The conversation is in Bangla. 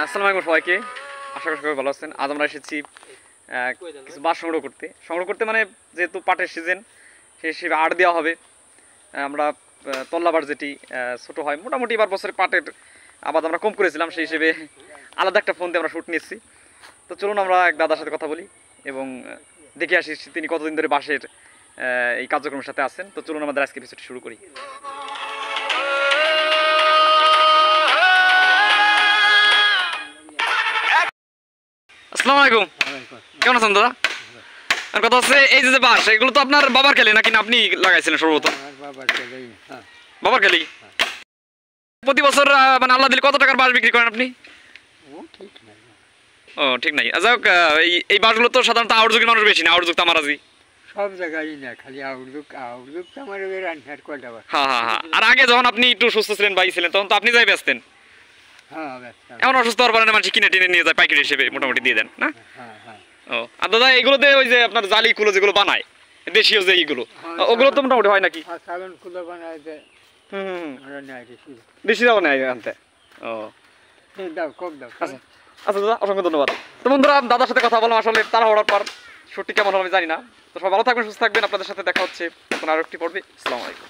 আসসালামু আলাইকুম সবাইকে, আশা করি সবাই ভালো আছেন। আজ আমরা এসেছি কিছু বাঁশ সংগ্রহ করতে মানে যেহেতু পাটের সিজন সেই হিসেবে আড় দেওয়া হবে। আমরা তল্লাবার যেটি ছোটো হয়, মোটামুটি এবার বছরে পাটের আবাদ আমরা কম করেছিলাম, সেই হিসেবে আলাদা একটা ফোন দিয়ে আমরা শ্যুট নিয়েছি। তো চলুন আমরা এক দাদার সাথে কথা বলি এবং দেখে আসি তিনি কতদিন ধরে বাঁশের এই কার্যক্রমের সাথে আছেন। তো চলুন আমাদের আজকে এপিসোডটি শুরু করি। আসসালামু আলাইকুম, কেমন আছেন দাদা? আর কথা হচ্ছে এই যে বাঁশ, এগুলো তো আপনার বাবার খেলে নাকি না আপনি লাগাইছিলেন সর্বপ্রথম? বাবার খেলি। প্রতি বছর মানে আল্লাহ দিলে কত টাকার বাঁশ বিক্রি করেন আপনি? ও ঠিক নাই। আচ্ছা, এই বাঁশগুলো তো সাধারণত আউটযুগের মানুষ বেশি না, আউটযুগ তামারাজি সব জায়গায় না, খালি আউটলুক আমার রান্নার কয়টা। হ্যাঁ হ্যাঁ হ্যাঁ। আর আগে যখন আপনি একটু সুস্থ ছিলেন বা ছিলেন তখন তো আপনি যাই বেচতেন। এমন অসুস্থ হওয়ার পরে মানুষ কিনে টিনে নিয়ে যায়, পাইকারি হিসেবে মোটামুটি দিয়ে দেন না? ও আর দাদা এগুলোতে ওই যে আপনার জালি কুলো যেগুলো বানায় দেশীয় যে এইগুলো, ওগুলো তো মোটামুটি হয় নাকি? বেশি দাও নেয় আনতে। ও আচ্ছা আচ্ছা দাদা, অসংখ্য ধন্যবাদ। তো বন্ধুরা, দাদার সাথে কথা বললাম, আসলে তারা হওয়ার পর সত্যি কেমন হবে জানি না। তো সবাই ভালো থাকবেন, সুস্থ থাকবেন। আপনাদের সাথে দেখা হচ্ছে এখন আরো একটি পর্বে। আসসালামু আলাইকুম।